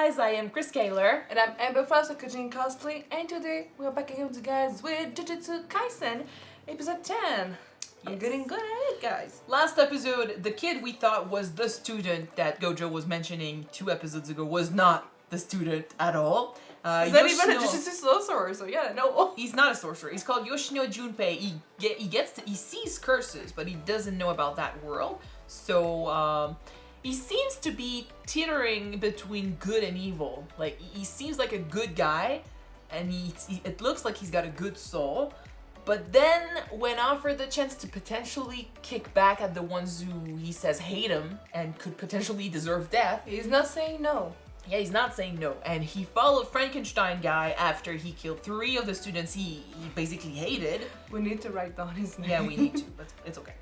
guys, I am Chris Kaler. And I'm Amber Frost of Kyuujin Cosplay, and today we're back again with you guys with Jujutsu Kaisen, episode 10. I'm getting good at it, guys. Last episode, the kid we thought was the student that Gojo was mentioning 2 episodes ago was not the student at all. He's not even a Jujutsu sorcerer, so yeah, no. He's not a sorcerer. He's called Yoshino Junpei. He sees curses, but he doesn't know about that world. So, he seems to be teetering between good and evil. Like, he seems like a good guy, and it looks like he's got a good soul. But then, when offered the chance to potentially kick back at the ones who he says hate him and could potentially deserve death, He's not saying no. yeah, he's not saying no. And he followed Frankenstein guy after he killed 3 of the students he basically hated. We need to write down his name. Yeah, we need to. It's okay.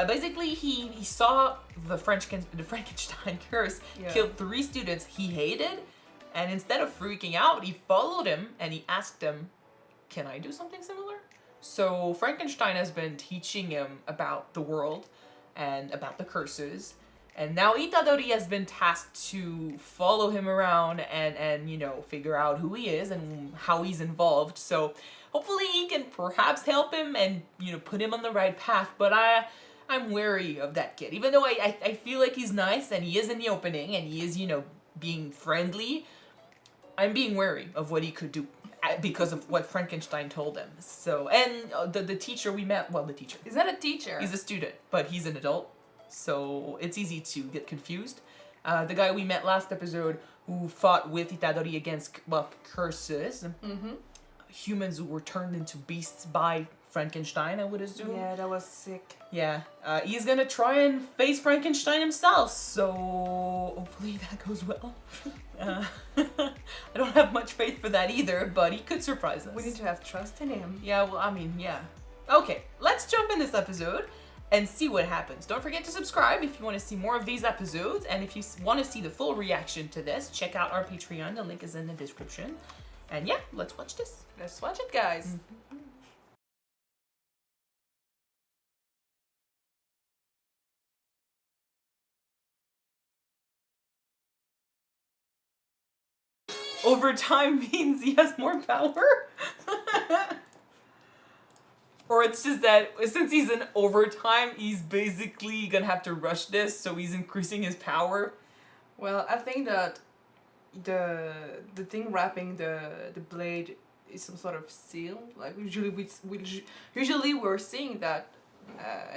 Basically, he saw the Frankenstein curse killed 3 students he hated, and instead of freaking out, he followed him and he asked him, "Can I do something similar?" So Frankenstein has been teaching him about the world and about the curses, and now Itadori has been tasked to follow him around and you know, figure out who he is and how he's involved. So hopefully he can perhaps help him and, you know, put him on the right path. But I'm wary of that kid. Even though I feel like he's nice and he is in the opening and he is, you know, being friendly, I'm being wary of what he could do because of what Frankenstein told him. So, and the teacher we met, well, the teacher. He's not a teacher. He's a student, but he's an adult. So it's easy to get confused. The guy we met last episode who fought with Itadori against, well, curses. Humans who were turned into beasts by Frankenstein, I would assume. Yeah, that was sick. Yeah, he's gonna try and face Frankenstein himself, so hopefully that goes well. I don't have much faith for that either, but he could surprise us. We need to have trust in him. Yeah, well, I mean, yeah. Okay, let's jump in this episode and see what happens. Don't forget to subscribe if you want to see more of these episodes, and if you want to see the full reaction to this, check out our Patreon. The link is in the description. And yeah, let's watch this. Let's watch it, guys. Over time means he has more power? Or it's just that since he's in overtime, he's basically gonna have to rush this, so he's increasing his power. Well, I think that the thing wrapping the blade is some sort of seal. Like usually we're seeing that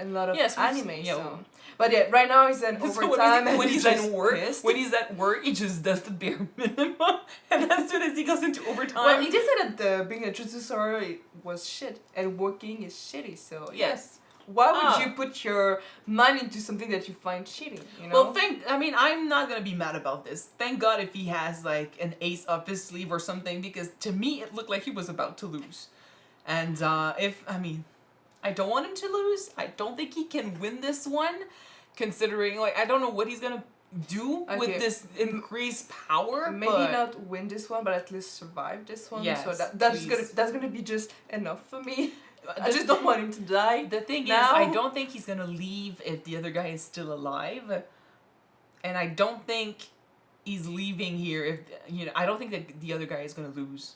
in a lot of anime. Yeah, so. But yeah, right now he's in overtime. So when he's at work, pissed. when he's at work, he just does the bare minimum, and as soon as he goes into overtime, well, he did say that being a Jujutsu sorcerer was shit and working is shitty. So yes. Why would you put your money into something that you find cheating, you know? Well, I mean, I'm not gonna be mad about this. Thank God if he has, like, an ace up his sleeve or something, because to me, it looked like he was about to lose. And, I don't want him to lose. I don't think he can win this one, considering, like, I don't know what he's gonna do with this increased power. Maybe not win this one, but at least survive this one. Yes, so that's gonna be just enough for me. I just don't want him to die. The thing is, I don't think he's gonna leave if the other guy is still alive. And I don't think he's leaving here if, you know, I don't think that the other guy is gonna lose.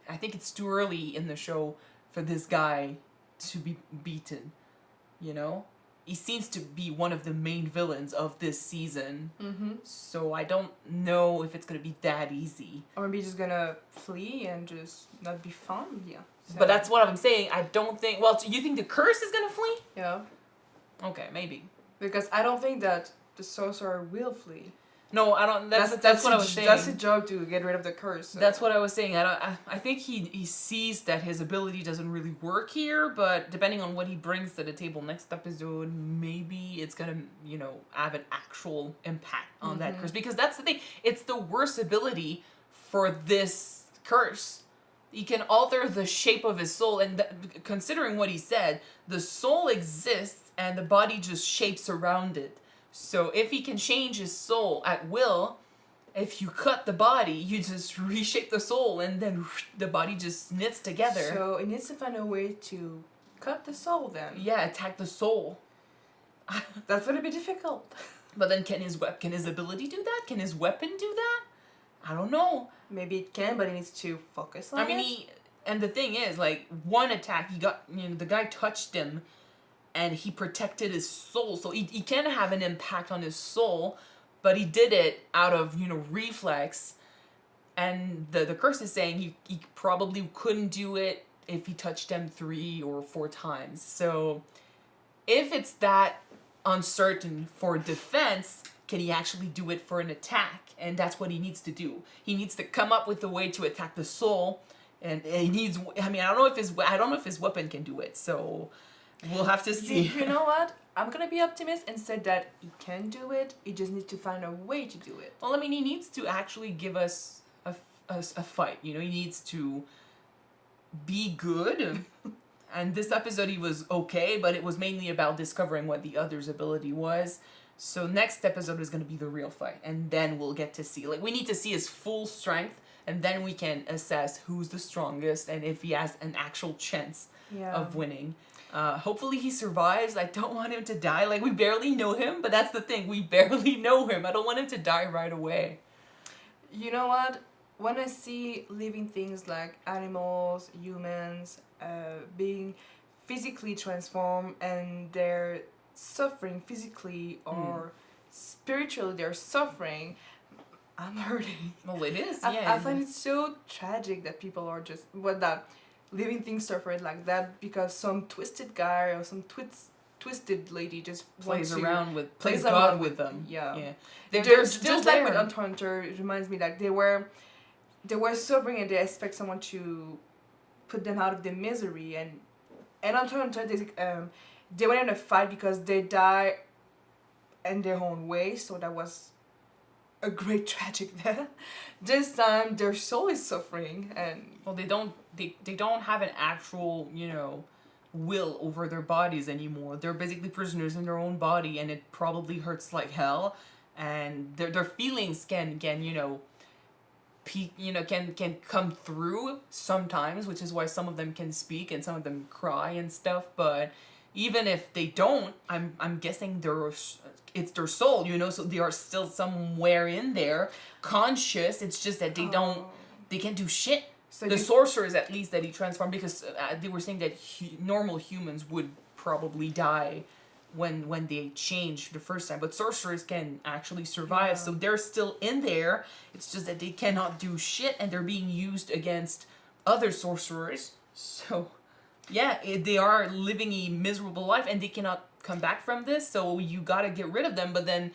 I think it's too early in the show for this guy to be beaten, you know? He seems to be one of the main villains of this season. So I don't know if it's gonna be that easy. Or maybe he's just gonna flee and just not be found, yeah. So. But that's what I'm saying. I don't think... Well, you think the curse is gonna flee? Yeah. Okay, maybe. Because I don't think that the sorcerer will flee. No, I don't... That's what I was saying. That's his job to get rid of the curse. So. That's what I was saying. I think he sees that his ability doesn't really work here, but depending on what he brings to the table next episode, maybe it's gonna, you know, have an actual impact on that curse. Because that's the thing. It's the worst ability for this curse. He can alter the shape of his soul, and considering what he said, the soul exists and the body just shapes around it. So if he can change his soul at will, if you cut the body, you just reshape the soul and then the body just knits together. So it needs to find a way to cut the soul then. Yeah, attack the soul. That's gonna be difficult. But then can his ability do that? Can his weapon do that? I don't know. Maybe it can, but it needs to focus on I mean, it. and the thing is, like, one attack, the guy touched him, and he protected his soul, so he can have an impact on his soul, but he did it out of, reflex, and the curse is saying he probably couldn't do it if he touched him 3 or 4 times. So, if it's that uncertain for defense, can he actually do it for an attack? And that's what he needs to do. He needs to come up with a way to attack the soul, and he needs. I mean, I don't know if his weapon can do it. So we'll have to see. You know what? I'm gonna be optimist and say that he can do it. He just needs to find a way to do it. Well, I mean, he needs to actually give us a fight. He needs to be good. And this episode he was okay, but it was mainly about discovering what the other's ability was. So next episode is going to be the real fight, and then we'll get to see. Like, we need to see his full strength, and then we can assess who's the strongest and if he has an actual chance of winning. Hopefully he survives. I don't want him to die. Like, we barely know him, but that's the thing. We barely know him. I don't want him to die right away. You know what? When I see living things like animals, humans, being physically transformed, and they're suffering physically or spiritually, they're suffering, I'm hurting. Well, it is, I find it so tragic that people are just, that living things suffer like that because some twisted guy or some twisted lady just plays God with them. Yeah. They're Just still like there. with Hunter, it reminds me that they were suffering and they expect someone to put them out of their misery, and Hunter, they went in a fight because they die in their own way, so that was a great tragic there. This time their soul is suffering, and well, they don't have an actual, will over their bodies anymore. They're basically prisoners in their own body, and it probably hurts like hell, and their feelings can can come through sometimes, which is why some of them can speak and some of them cry and stuff. But even if they don't, I'm guessing it's their soul, so they are still somewhere in there, conscious. It's just that they can't do shit. So the sorcerers, at least, that he transformed, because they were saying that normal humans would probably die when they changed the first time, but sorcerers can actually survive, so they're still in there. It's just that they cannot do shit, and they're being used against other sorcerers. So they are living a miserable life, and they cannot come back from this, so you gotta get rid of them. But then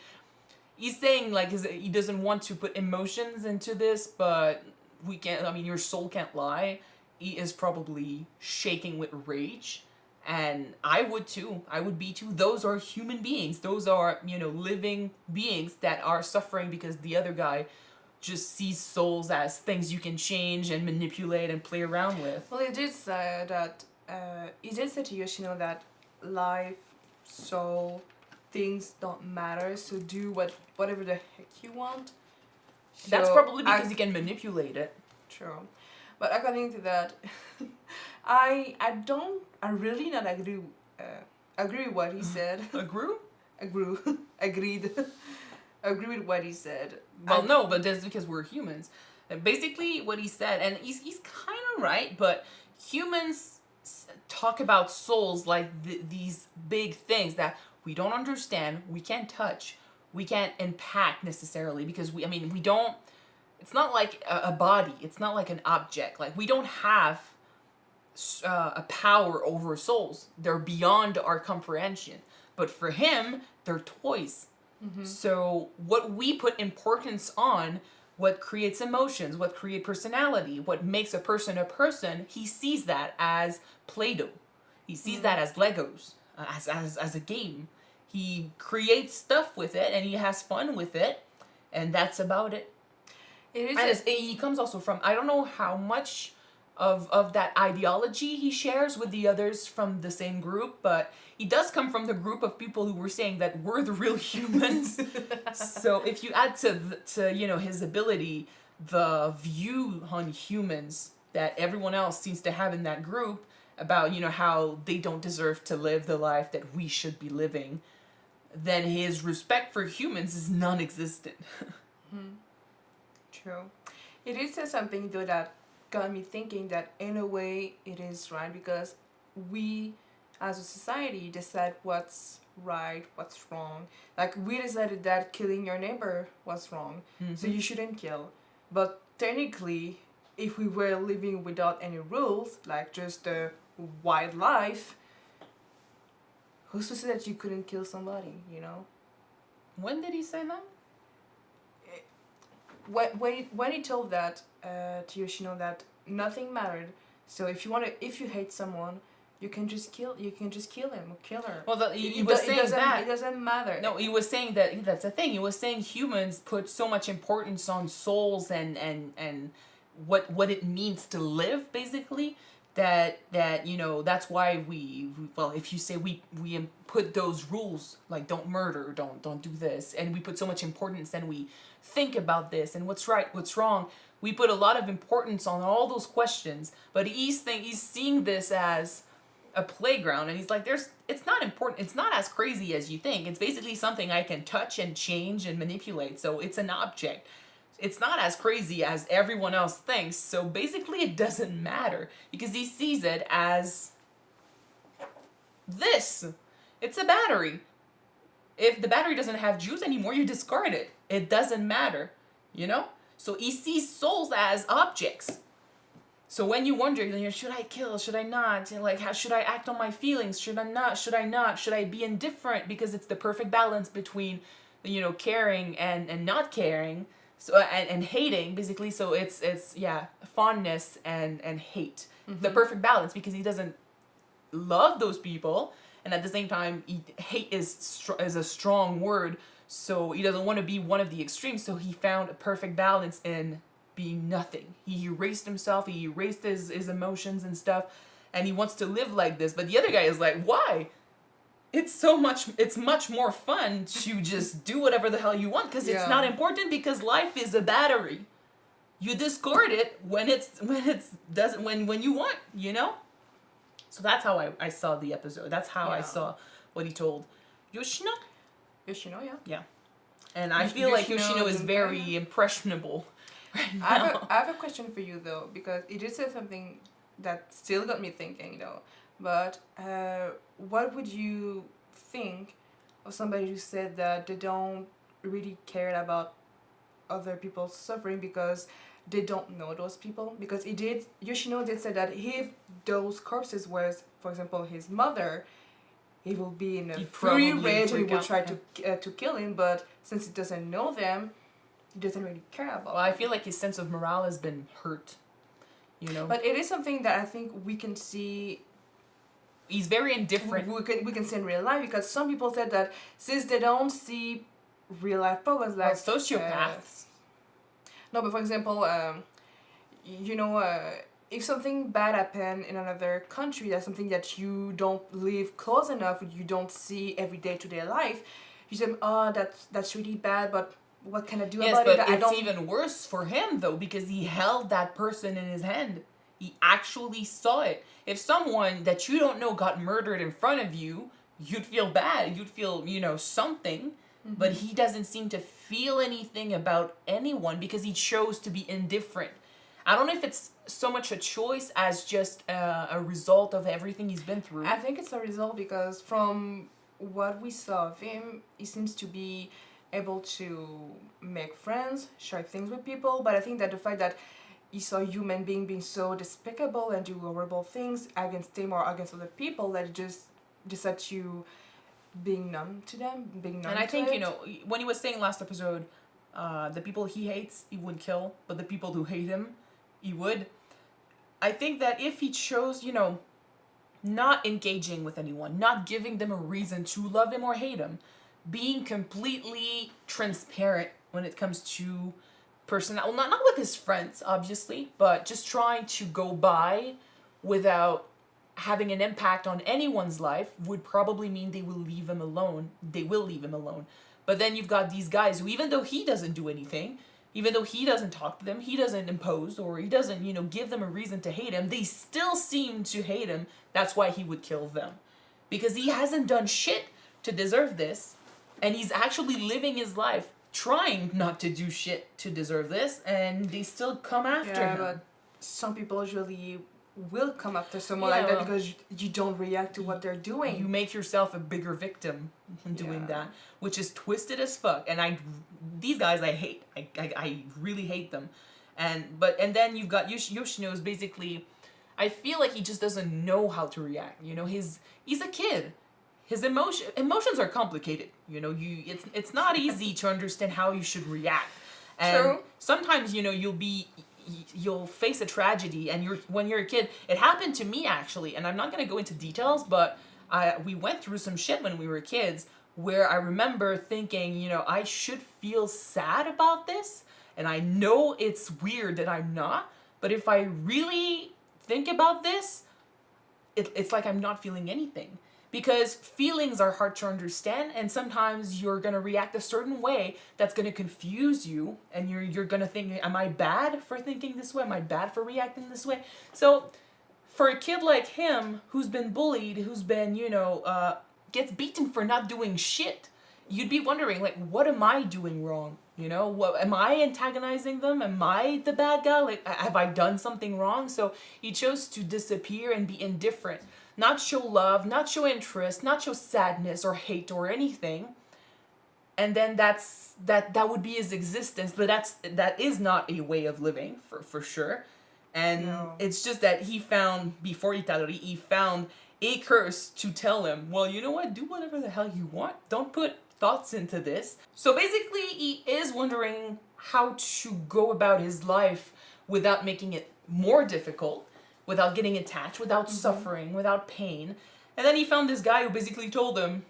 he's saying, like, he doesn't want to put emotions into this, but we can't. I mean, your soul can't lie. He is probably shaking with rage. And I would too. I would be too. Those are human beings. Those are, living beings that are suffering because the other guy just sees souls as things you can change and manipulate and play around with. Well, he did say that, he did say to Yoshino that life, soul, things don't matter, so do whatever the heck you want. So that's probably because he can manipulate it. True. But according to that, I really not agree with what he said. Agreed. Agree with what he said. Well, no, but that's because we're humans. Basically, what he said, and he's kind of right, but humans talk about souls like these big things that we don't understand, we can't touch, we can't impact necessarily, because we don't. It's not like a body. It's not like an object. Like, we don't have a power over souls. They're beyond our comprehension. But for him, they're toys. Mm-hmm. So what we put importance on, what creates emotions, what creates personality, what makes a person, he sees that as Play-Doh. He sees that as Legos, as a game. He creates stuff with it, and he has fun with it, and that's about it. He comes also from, I don't know how much of that ideology he shares with the others from the same group, but he does come from the group of people who were saying that we're the real humans. So if you add to his ability, the view on humans that everyone else seems to have in that group about, how they don't deserve to live the life that we should be living, then his respect for humans is non-existent. True. It did say something though that got me thinking that in a way it is right because we as a society decide what's right, what's wrong. Like we decided that killing your neighbor was wrong, so you shouldn't kill. But technically, if we were living without any rules, like just a wildlife, who's to say that you couldn't kill somebody, you know? When did he say that? When he told that to Yoshino that nothing mattered, so if you hate someone, you can just kill him or kill her. Well, he was saying that it doesn't matter. No, he was saying that's the thing. He was saying humans put so much importance on souls and what it means to live, basically. That that's why if you say we put those rules like don't murder, don't do this, and we put so much importance and we think about this and what's right, what's wrong. We put a lot of importance on all those questions, but he's seeing this as a playground, and he's like, it's not important. It's not as crazy as you think. It's basically something I can touch and change and manipulate. So it's an object. It's not as crazy as everyone else thinks. So basically it doesn't matter because he sees it as this. It's a battery. If the battery doesn't have juice anymore, you discard it. It doesn't matter, So he sees souls as objects. So when you wonder, should I kill? Should I not? Like, how should I act on my feelings? Should I not? Should I not? Should I be indifferent? Because it's the perfect balance between, caring and not caring. So and hating, basically. So it's fondness and hate. The perfect balance, because he doesn't love those people, and at the same time, hate is a strong word. So he doesn't want to be one of the extremes. So he found a perfect balance in being nothing. He erased himself. He erased his emotions and stuff, and he wants to live like this. But the other guy is like, why? It's much more fun to just do whatever the hell you want because it's not important, because life is a battery. You discard it when you want, So that's how I saw the episode. That's how I saw what he told Yoshino. Yoshino, yeah. Yeah. And I feel like Yoshino is very impressionable right now. I have a question for you though, because it did say something that still got me thinking though. But what would you think of somebody who said that they don't really care about other people's suffering because they don't know those people? Because Yoshino did say that if those corpses was, for example, his mother, he will be in a fury rage and he will try to kill him. But since he doesn't know them, he doesn't really care about them. I feel like his sense of morale has been hurt, But it is something that I think we can see. He's very indifferent. We can see in real life, because some people said that since they don't see real life problems like sociopaths. No, but for example, if something bad happened in another country, that's something that you don't live close enough, you don't see every day-to-day life. You say, "Oh, that's really bad," but what can I do about it? Yes, but it's even worse for him though, because he held that person in his hand. He actually saw it. If someone that you don't know got murdered in front of you, you'd feel bad. You'd feel, something. But he doesn't seem to feel anything about anyone because he chose to be indifferent. I don't know if it's so much a choice as just a result of everything he's been through. I think it's a result because from what we saw of him, he seems to be able to make friends, share things with people. But I think that the fact that he saw human being so despicable and do horrible things against him or against other people, that he just decided to being numb to them, And I think, when he was saying last episode, the people he hates, he wouldn't kill, but the people who hate him, he would. I think that if he chose, not engaging with anyone, not giving them a reason to love him or hate him, being completely transparent when it comes to personality, well, not with his friends, obviously, but just trying to go by without having an impact on anyone's life would probably mean they will leave him alone. They will leave him alone. But then you've got these guys who, even though he doesn't do anything, even though he doesn't talk to them, he doesn't impose, or he doesn't, give them a reason to hate him, they still seem to hate him. That's why he would kill them. Because he hasn't done shit to deserve this, and he's actually living his life trying not to do shit to deserve this, and they still come after him. But some people usually will come after someone Yeah, like that well, because you don't react to what they're doing. You make yourself a bigger victim in doing that, which is twisted as fuck. And these guys I hate. I really hate them. And then you've got Yoshino is basically, I feel like he just doesn't know how to react. You know, he's a kid. His emotions are complicated. You know, it's not easy to understand how you should react. And True. sometimes, you know, you'll face a tragedy, and when you're a kid, it happened to me actually, and I'm not gonna go into details, but we went through some shit when we were kids where I remember thinking, you know, I should feel sad about this, and I know it's weird that I'm not, but if I really think about this, it's like I'm not feeling anything. Because feelings are hard to understand, and sometimes you're gonna react a certain way that's gonna confuse you, and you're gonna think, am I bad for thinking this way? Am I bad for reacting this way? So, for a kid like him, who's been bullied, who's been, you know, gets beaten for not doing shit, you'd be wondering, like, what am I doing wrong? You know, what am I antagonizing them? Am I the bad guy? Like, have I done something wrong? So he chose to disappear and be indifferent. Not show love, not show interest, not show sadness or hate or anything. And then that would be his existence, but that is not a way of living for sure. And it's just that he found, before Itadori, he found a curse to tell him, well, you know what, do whatever the hell you want. Don't put thoughts into this. So basically he is wondering how to go about his life without making it more difficult, without getting attached, without suffering, without pain. And then he found this guy who basically told him,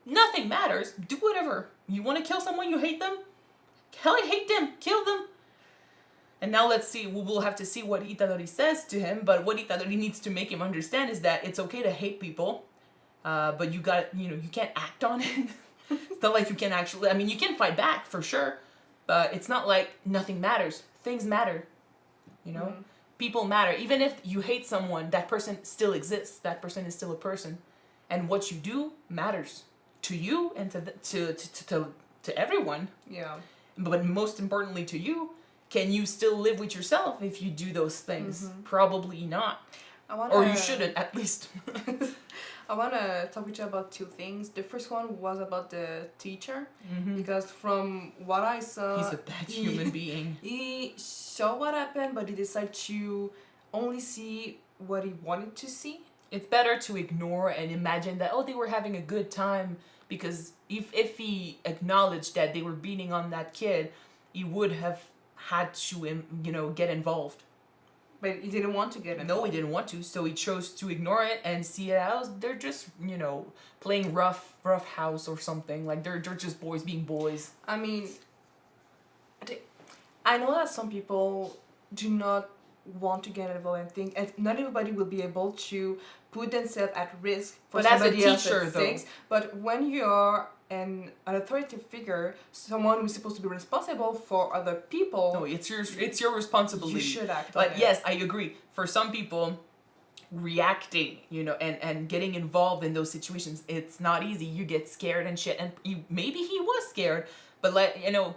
nothing matters, do whatever. You want to kill someone, you hate them? Hell, I hate them, kill them. And now let's see, we'll have to see what Itadori says to him, but what Itadori needs to make him understand is that it's okay to hate people, but you can't act on it. It's not like you can actually, I mean, you can fight back for sure, but it's not like nothing matters. Things matter, you know? People matter. Even if you hate someone, that person still exists. That person is still a person. And what you do matters to you and to everyone. Yeah. But most importantly to you, can you still live with yourself if you do those things? Probably not. Or you shouldn't, at least. I want to talk with you about two things. The first one was about the teacher. Because from what I saw... He's a bad human being. He saw what happened, but he decided to only see what he wanted to see. It's better to ignore and imagine that, oh, they were having a good time. Because if he acknowledged that they were beating on that kid, he would have had to, you know, get involved. But he didn't want to get involved. No, he didn't want to, so he chose to ignore it and see it as they're just, you know, playing rough house or something. Like, they're just boys being boys. I mean, I know that some people do not want to get involved and think, and not everybody will be able to put themselves at risk for somebody else's things. But when you're an authoritative figure, someone who's supposed to be responsible for other people, no, it's your responsibility. You should act. But yes, I agree. For some people, reacting, you know, and getting involved in those situations, it's not easy. You get scared and shit, and maybe he was scared, but like, you know,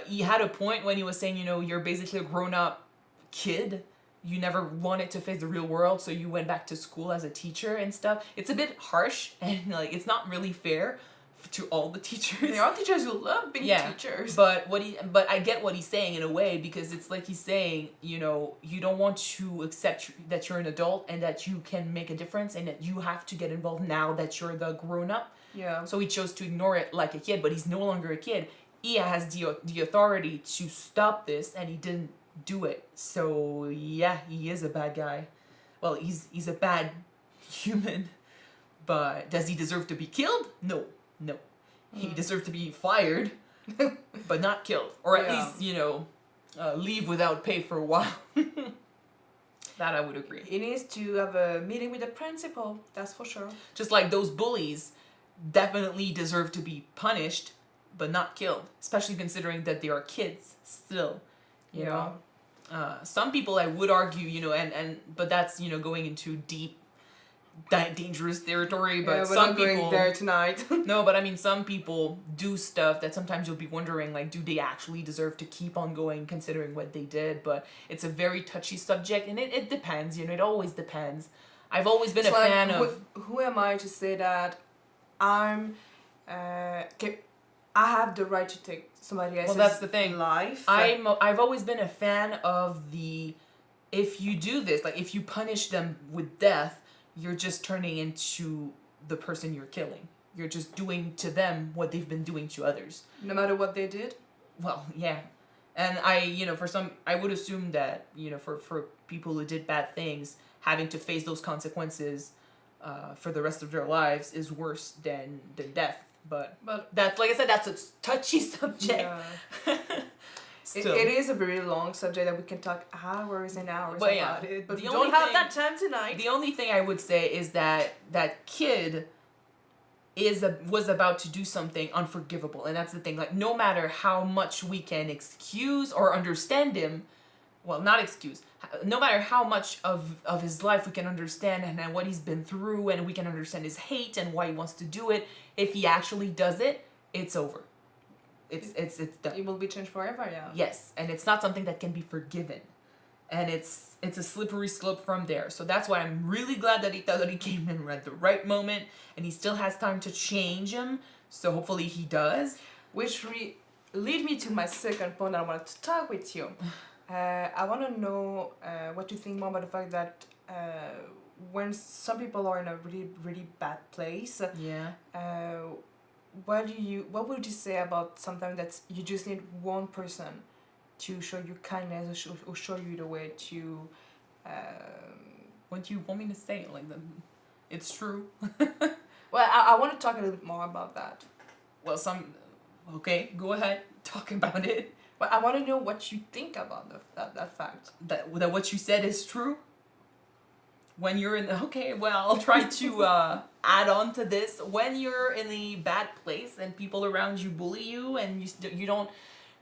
he had a point when he was saying, you know, you're basically a grown-up kid. You never wanted to face the real world, so you went back to school as a teacher and stuff. It's a bit harsh, and like, it's not really fair to all the teachers. There are teachers who love being teachers. But I get what he's saying in a way, because it's like he's saying, you know, you don't want to accept that you're an adult and that you can make a difference and that you have to get involved now that you're the grown-up. Yeah. So he chose to ignore it like a kid, but he's no longer a kid. He has the authority to stop this, and he didn't do it. So yeah, he is a bad guy. Well, he's a bad human, but does he deserve to be killed? No. He deserved to be fired, but not killed, or at least, you know, leave without pay for a while. That I would agree. He needs to have a meeting with the principal, that's for sure. Just like those bullies definitely deserve to be punished, but not killed, especially considering that they are kids still, you know. Some people, I would argue, you know, but that's, you know, going into deep dangerous territory, but Yeah, we're some not people going there tonight. no, but I mean, some people do stuff that sometimes you'll be wondering, like, do they actually deserve to keep on going considering what they did? But it's a very touchy subject, and it depends, you know, it always depends. I've always been It's a like, fan of... who am I to say that I'm, I have the right to take somebody else's Well, that's the thing. life? I've always been a fan of the... If you do this, like, if you punish them with death, you're just turning into the person you're killing. You're just doing to them what they've been doing to others. No matter what they did? Well, yeah. And you know, I would assume that, you know, for people who did bad things, having to face those consequences for the rest of their lives is worse than death. But that's, like I said, that's a touchy subject. Yeah. Still. It is a very long subject that we can talk hours and hours But about yeah, it. But the we only don't have thing- that time tonight. The only thing I would say is that that kid was about to do something unforgivable, and that's the thing. Like, no matter how much we can excuse or understand him, well, not excuse, no matter how much of his life we can understand and what he's been through, and we can understand his hate and why he wants to do it, if he actually does it, it's over. It's done. It will be changed forever, yeah. Yes, and it's not something that can be forgiven. And it's a slippery slope from there. So that's why I'm really glad that Itadori came in at the right moment, and he still has time to change him. So hopefully he does. Which lead me to my second point I wanted to talk with you. I want to know what you think more about the fact that when some people are in a really, really bad place, Yeah. what would you say about sometimes that you just need one person to show you kindness or show you the way to What do you want me to say? Like, it's true. well, I want to talk a little bit more about that. Well, okay, go ahead, talk about it. But I want to know what you think about that fact. That what you said is true. When you're in okay, well, I'll try to add on to this. When you're in a bad place and people around you bully you and you don't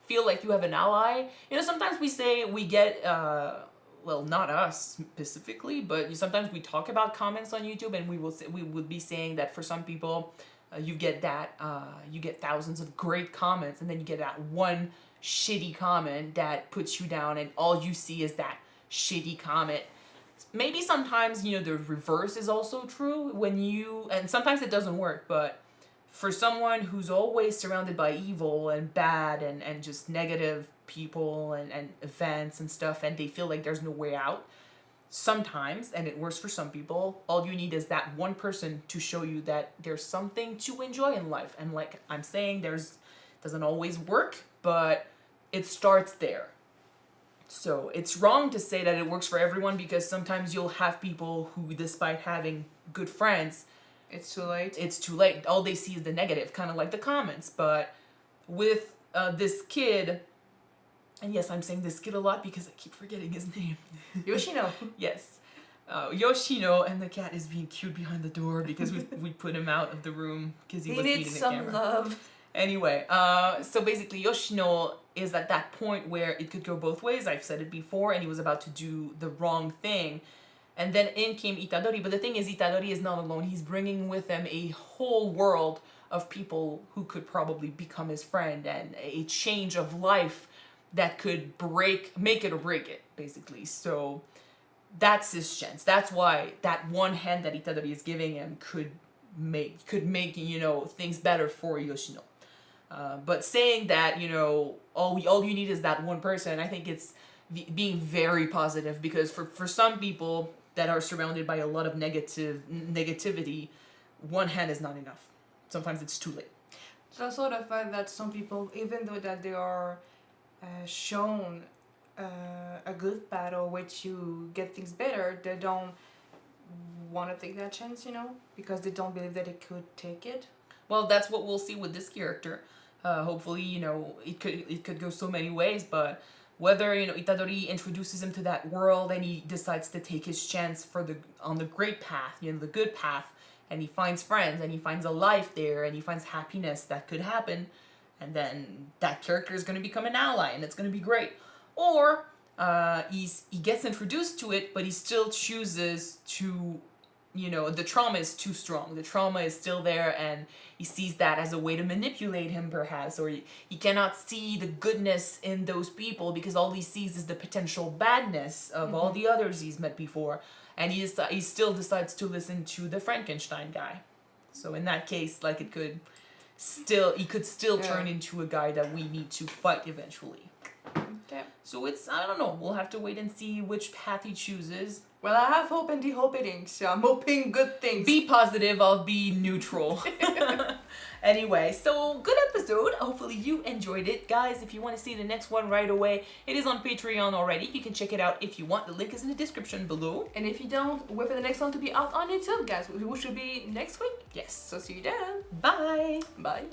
feel like you have an ally, you know, sometimes we say we get well, not us specifically, but sometimes we talk about comments on YouTube, and we would be saying that for some people, you get thousands of great comments, and then you get that one shitty comment that puts you down, and all you see is that shitty comment. Maybe sometimes, you know, the reverse is also true and sometimes it doesn't work, but for someone who's always surrounded by evil and bad and just negative people and events and stuff, and they feel like there's no way out, sometimes, and it works for some people, all you need is that one person to show you that there's something to enjoy in life. And like I'm saying, doesn't always work, but it starts there. So it's wrong to say that it works for everyone, because sometimes you'll have people who, despite having good friends, It's too late. it's too late. All they see is the negative, kind of like the comments. But with this kid, and yes, I'm saying this kid a lot because I keep forgetting his name. Yoshino. Yes. Yoshino, and the cat is being cute behind the door because we put him out of the room because he was needs eating the some camera. love. Anyway, so basically Yoshino is at that point where it could go both ways. I've said it before, and he was about to do the wrong thing. And then in came Itadori. But the thing is, Itadori is not alone. He's bringing with him a whole world of people who could probably become his friend, and a change of life that could make it or break it, basically. So that's his chance. That's why that one hand that Itadori is giving him could make you know, things better for Yoshino. But saying that, you know, all you need is that one person, I think it's being very positive, because for some people that are surrounded by a lot of negativity, one hand is not enough. Sometimes it's too late. It's also the fact that some people, even though that they are shown a good path or way to get things better, they don't want to take that chance, you know, because they don't believe that they could take it. Well, that's what we'll see with this character. Hopefully, you know, it could go so many ways, but whether, you know, Itadori introduces him to that world and he decides to take his chance on the great path, you know, the good path, and he finds friends and he finds a life there and he finds happiness that could happen, and then that character is going to become an ally and it's going to be great. Or he gets introduced to it, but he still chooses to you know, the trauma is too strong. The trauma is still there, and he sees that as a way to manipulate him, perhaps, or he cannot see the goodness in those people because all he sees is the potential badness of all the others he's met before, and he still decides to listen to the Frankenstein guy. So in that case, like, he could still turn into a guy that we need to fight eventually. Okay. So I don't know, we'll have to wait and see which path he chooses. Well, I have hope and hoping, so I'm hoping good things. Be positive, I'll be neutral. Anyway, so good episode. Hopefully you enjoyed it. Guys, if you want to see the next one right away, it is on Patreon already. You can check it out if you want. The link is in the description below. And if you don't, wait for the next one to be out on YouTube, guys, which should be next week. Yes. So see you then. Bye. Bye.